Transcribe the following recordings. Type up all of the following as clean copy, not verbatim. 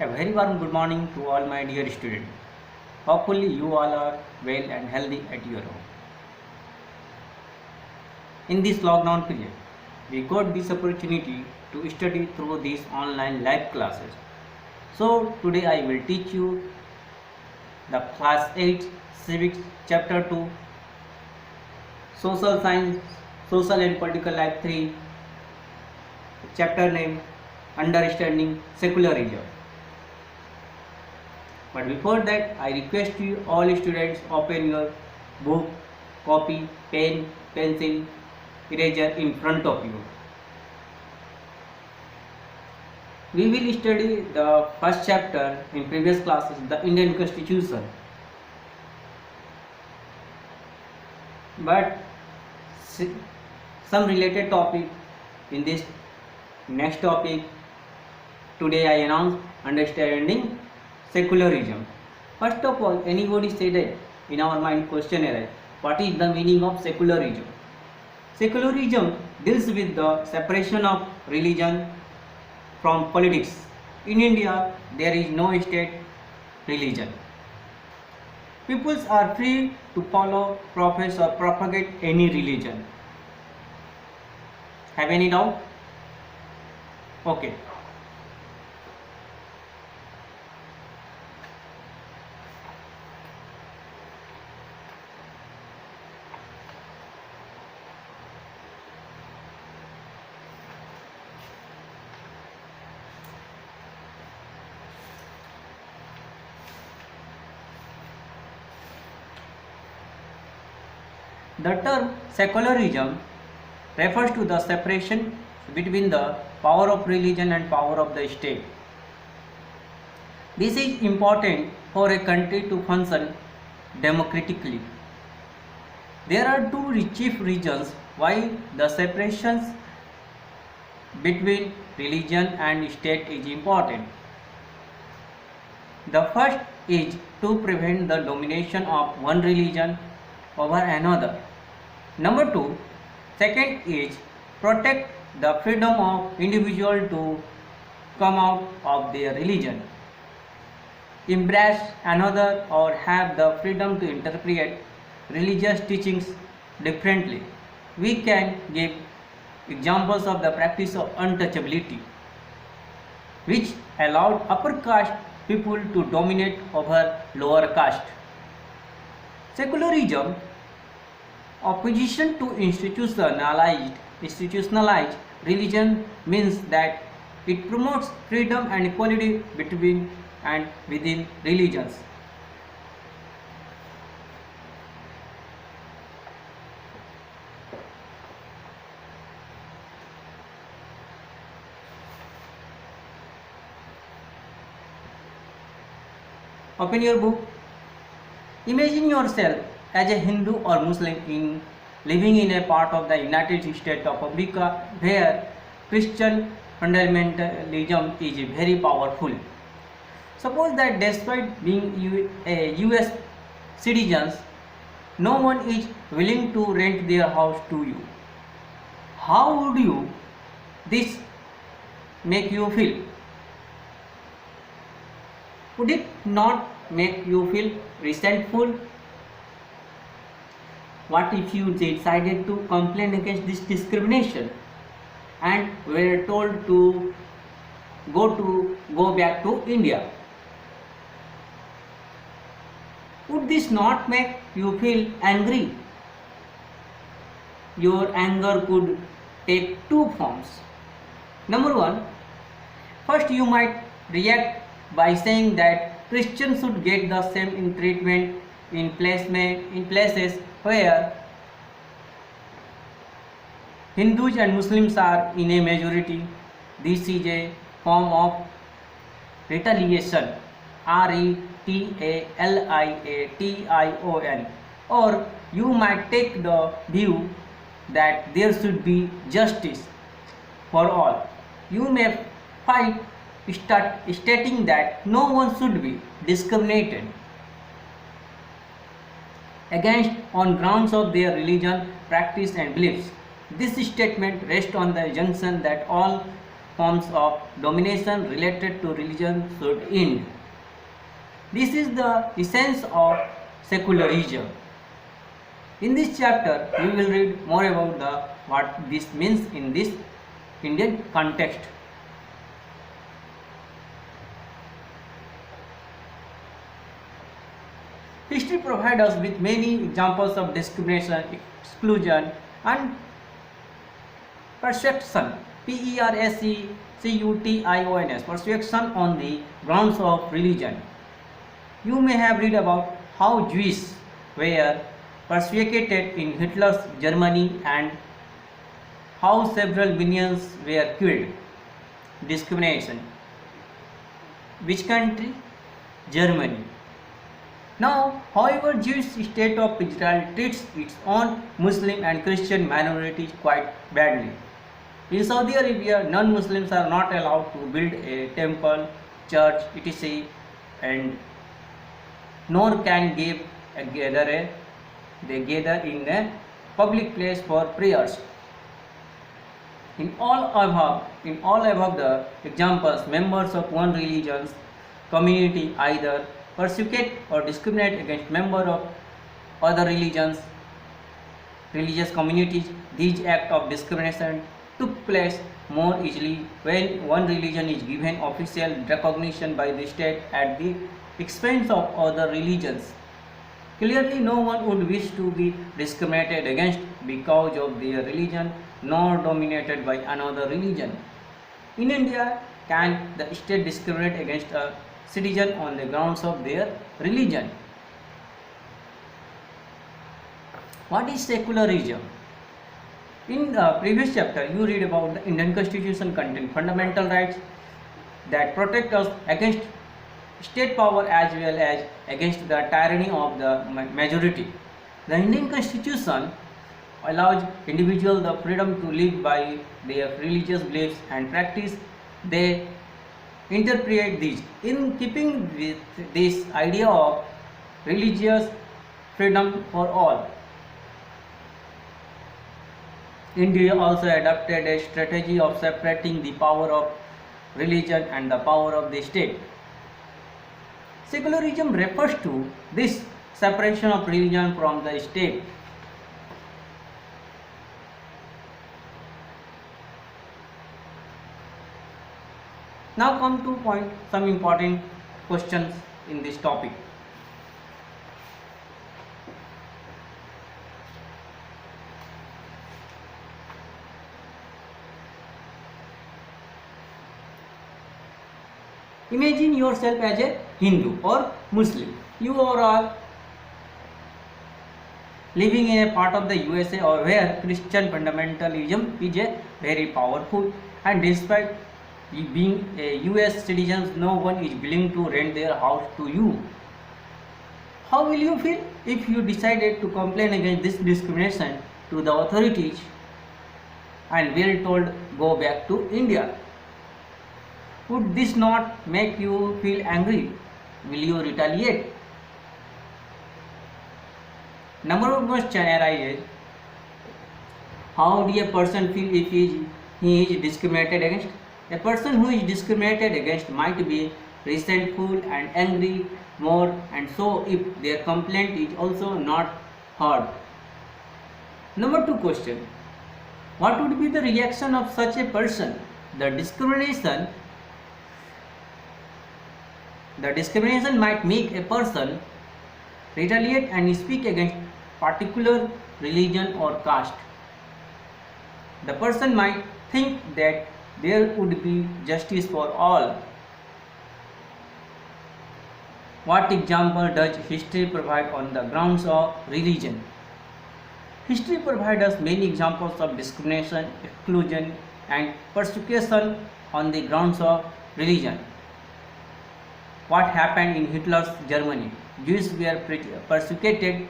A very warm good morning to all my dear students. Hopefully you all are well and healthy at your home. In this lockdown period, we got this opportunity to study through these online live classes. So today I will teach you the class 8 civics chapter 2, social science, social and political life 3, chapter name understanding secularism. But before that, I request you all students open your book, copy, pen, pencil, eraser in front of you. We will study the first chapter in previous classes, the Indian Constitution. But some related topic in this next topic. Today I announce understanding secularism. First of all, anybody say that in our mind question arises, what is the meaning of secularism? Secularism deals with the separation of religion from politics. In India, there is no state religion. Peoples are free to follow, profess or propagate any religion. Have any doubt? Okay. The term secularism refers to the separation between the power of religion and power of the state. This is important for a country to function democratically. There are two chief reasons why the separations between religion and state is important. The first is to prevent the domination of one religion over another. Number two, second is protect the freedom of individual to come out of their religion, embrace another or have the freedom to interpret religious teachings differently. We can give examples of the practice of untouchability, which allowed upper caste people to dominate over lower caste. Secularism, opposition to institutionalized religion, means that it promotes freedom and equality between and within religions. Open your book. Imagine yourself as a Hindu or Muslim living in a part of the United States of America where Christian fundamentalism is very powerful. Suppose that despite being a US citizens, no one is willing to rent their house to you. How would this make you feel? Would it not make you feel resentful? What if you decided to complain against this discrimination and were told to go back to India? Would this not make you feel angry? Your anger could take two forms. Number one, first you might react by saying that Christians should get the same treatment in places where Hindus and Muslims are in a majority. This is a form of retaliation, retaliation. Or you might take the view that there should be justice for all. You may fight stating that no one should be discriminated against on grounds of their religion, practice and beliefs. This statement rests on the assumption that all forms of domination related to religion should end. This is the essence of secularism. In this chapter, we will read more about what this means in this Indian context. History provides us with many examples of discrimination, exclusion, and persecution. Persecution, persecution on the grounds of religion. You may have read about how Jews were persecuted in Hitler's Germany and how several millions were killed. Discrimination. Which country? Germany. Now, however, Jewish state of Israel treats its own Muslim and Christian minorities quite badly. In Saudi Arabia, non-Muslims are not allowed to build a temple, church, etc. and nor can they gather in a public place for prayers. In all above the examples, members of one religion's community either persecute or discriminate against members of other religious communities. These acts of discrimination took place more easily when one religion is given official recognition by the state at the expense of other religions. Clearly, no one would wish to be discriminated against because of their religion, nor dominated by another religion. In India, can the state discriminate against a citizen on the grounds of their religion? What is secularism? In the previous chapter, you read about the Indian Constitution contain fundamental rights that protect us against state power as well as against the tyranny of the majority. The Indian Constitution allows individuals the freedom to live by their religious beliefs and practice. They interpret these. In keeping with this idea of religious freedom for all, India also adopted a strategy of separating the power of religion and the power of the state. Secularism refers to this separation of religion from the state. Now come to some important questions in this topic. Imagine yourself as a Hindu or Muslim. You are all living in a part of the USA or where Christian fundamentalism is a very powerful, and despite being a US citizens, no one is willing to rent their house to you. How will you feel if you decided to complain against this discrimination to the authorities and were told go back to India? Would this not make you feel angry? Will you retaliate? Number one question arises: how do a person feel if he is discriminated against? A person who is discriminated against might be resentful and angry more, and so if their complaint is also not heard. Number two question: what would be the reaction of such a person? The discrimination might make a person retaliate and speak against particular religion or caste. The person might think that there would be justice for all. What example does history provide on the grounds of religion? History provides us many examples of discrimination, exclusion, and persecution on the grounds of religion. What happened in Hitler's Germany? Jews were persecuted,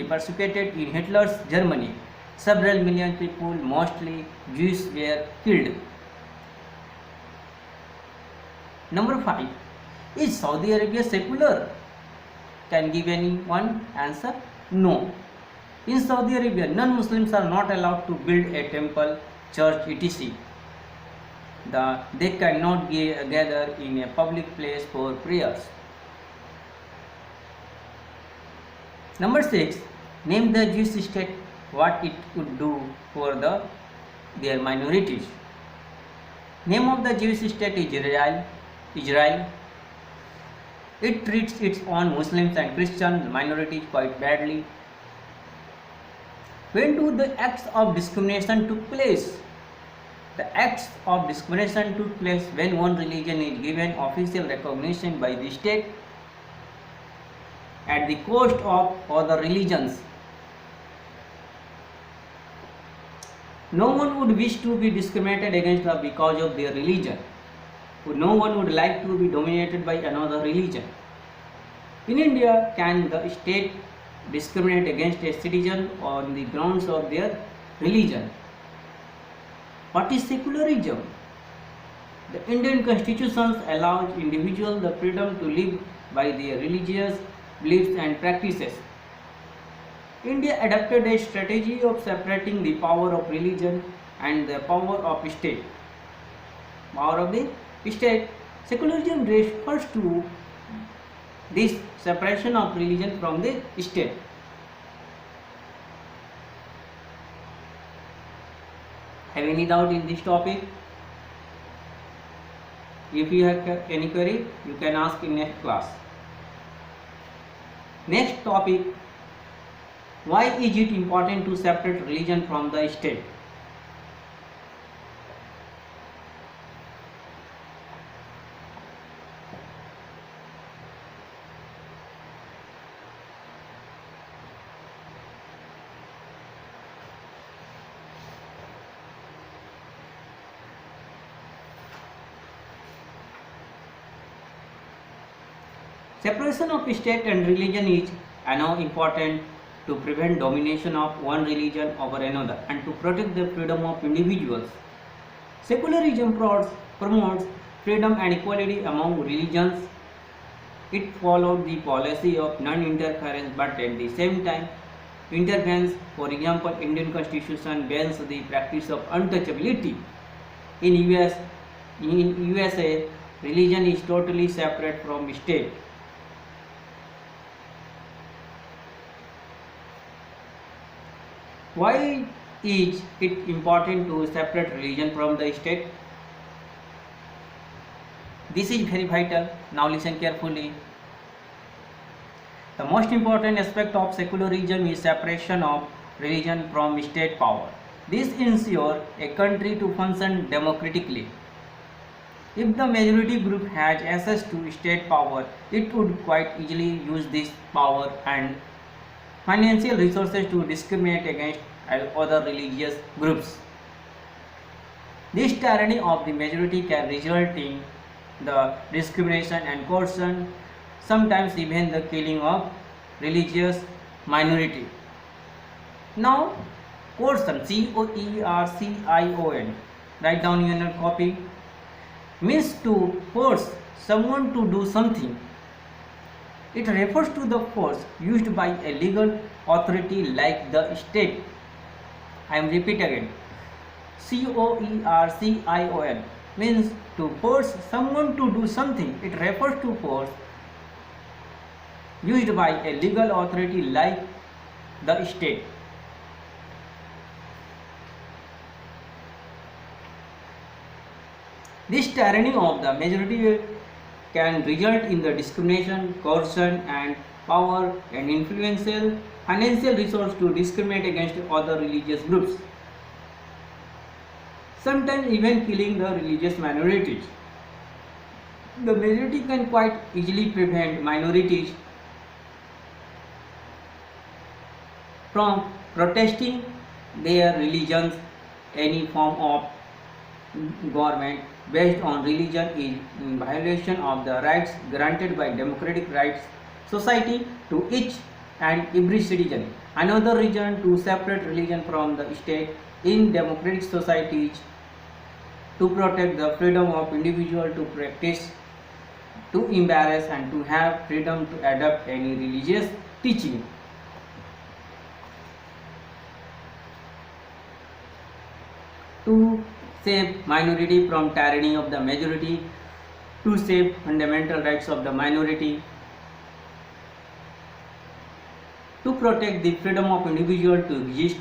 persecuted in Hitler's Germany. Several million people, mostly Jews, were killed. Number 5. Is Saudi Arabia secular? Can give anyone answer? No. In Saudi Arabia, non-Muslims are not allowed to build a temple, church, etc. They cannot gather in a public place for prayers. Number 6. Name the Jewish state, what it would do for their minorities. Name of the Jewish state is Israel. It treats its own Muslims and Christian minorities quite badly. When do the acts of discrimination took place? The acts of discrimination took place when one religion is given official recognition by the state at the cost of other religions. No one would wish to be discriminated against because of their religion. No one would like to be dominated by another religion. In India, can the state discriminate against a citizen on the grounds of their religion? What is secularism? The Indian Constitution allows individuals the freedom to live by their religious beliefs and practices. India adopted a strategy of separating the power of religion and the power of state. Power of the state. Secularism refers to this separation of religion from the state. Have any doubt in this topic? If you have any query, you can ask in next class. Next topic, why is it important to separate religion from the state? Separation of state and religion is now important to prevent domination of one religion over another and to protect the freedom of individuals. Secularism promotes freedom and equality among religions. It followed the policy of non-interference but at the same time intervenes. For example, Indian Constitution bans the practice of untouchability. In USA, religion is totally separate from state. Why is it important to separate religion from the state? This is very vital. Now listen carefully. The most important aspect of secularism is separation of religion from state power. This ensures a country to function democratically. If the majority group has access to state power, it would quite easily use this power and financial resources to discriminate against other religious groups. This tyranny of the majority can result in the discrimination and coercion, sometimes even the killing of religious minority. Now, coercion, C-O-E-R-C-I-O-N, write down in your copy, means to force someone to do something. It refers to the force used by a legal authority like the state. I am repeat again. C-O-E-R-C-I-O-N means to force someone to do something. It refers to force used by a legal authority like the state. This tyranny of the majority can result in the discrimination, coercion and power and influential financial resource to discriminate against other religious groups, sometimes even killing the religious minorities. The majority can quite easily prevent minorities from protesting their religions. Any form of government based on religion is in violation of the rights granted by democratic rights society to each and every citizen. Another reason to separate religion from the state in democratic societies to protect the freedom of individual to practice, to embrace and to have freedom to adopt any religious teaching. to save minority from tyranny of the majority, to save fundamental rights of the minority, to protect the freedom of individual to exist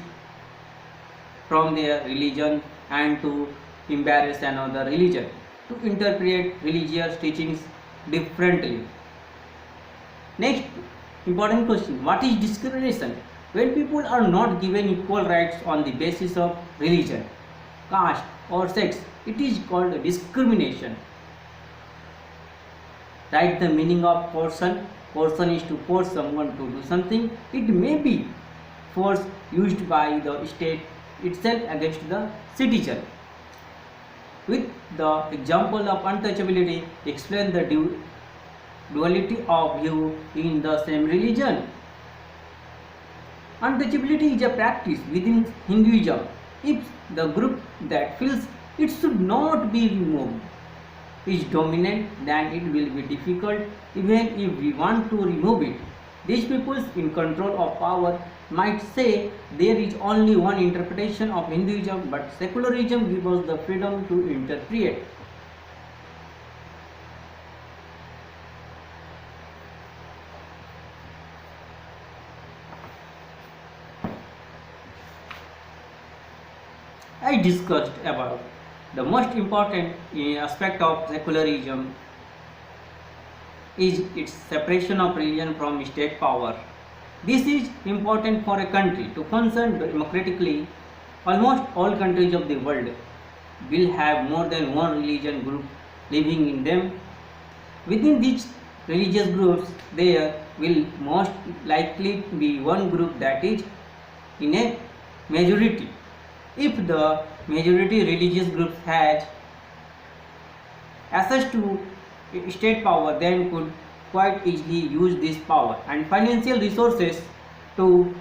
from their religion and to embrace another religion, to interpret religious teachings differently. Next important question: what is discrimination? When people are not given equal rights on the basis of religion, caste or sex, it is called discrimination. Write the meaning of coercion. Coercion is to force someone to do something. It may be force used by the state itself against the citizen. With the example of untouchability, explain the duality of view in the same religion. Untouchability is a practice within Hinduism. If the group that feels it should not be removed is dominant, then it will be difficult even if we want to remove it. These peoples in control of power might say there is only one interpretation of Hinduism, but secularism gives us the freedom to interpret. I discussed about the most important aspect of secularism is its separation of religion from state power. This is important for a country to function democratically. Almost all countries of the world will have more than one religion group living in them. Within these religious groups, there will most likely be one group that is in a majority. If the majority religious group has access to state power, then could quite easily use this power and financial resources to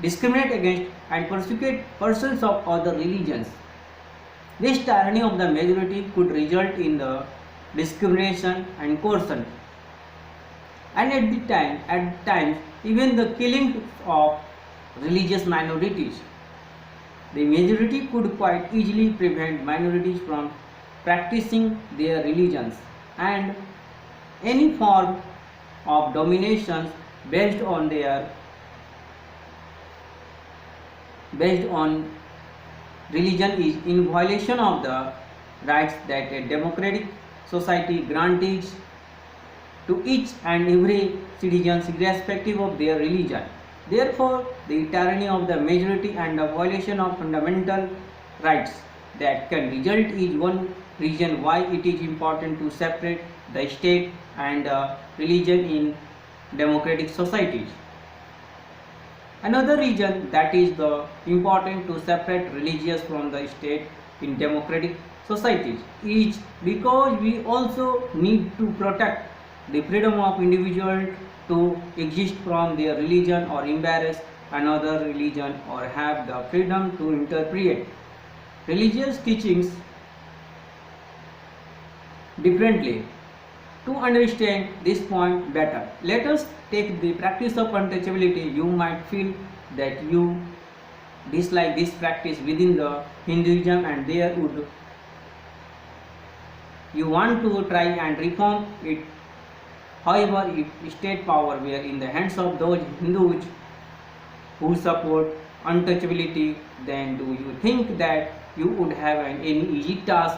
discriminate against and persecute persons of other religions. This tyranny of the majority could result in the discrimination and coercion, and at times even the killing of religious minorities. The majority could quite easily prevent minorities from practicing their religions, and any form of domination based on religion is in violation of the rights that a democratic society grants to each and every citizen irrespective of their religion. Therefore, the tyranny of the majority and the violation of fundamental rights that can result is one reason why it is important to separate the state and religion in democratic societies. Another reason that is the important to separate religious from the state in democratic societies is because we also need to protect the freedom of individuals to exist from their religion or embrace another religion or have the freedom to interpret religious teachings differently. To understand this point better, let us take the practice of untouchability. You might feel that you dislike this practice within the Hinduism and there would you want to try and reform it. However, if state power were in the hands of those Hindus who support untouchability, then do you think that you would have any easy task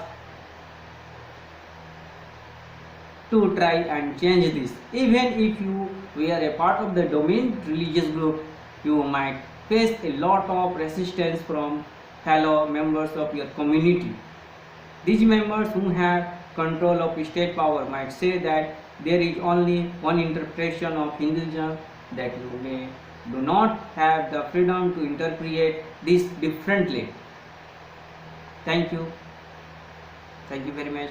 to try and change this? Even if you were a part of the dominant religious group, you might face a lot of resistance from fellow members of your community. These members who have control of state power might say that there is only one interpretation of Hinduism, that you do not have the freedom to interpret this differently. Thank you. Thank you very much.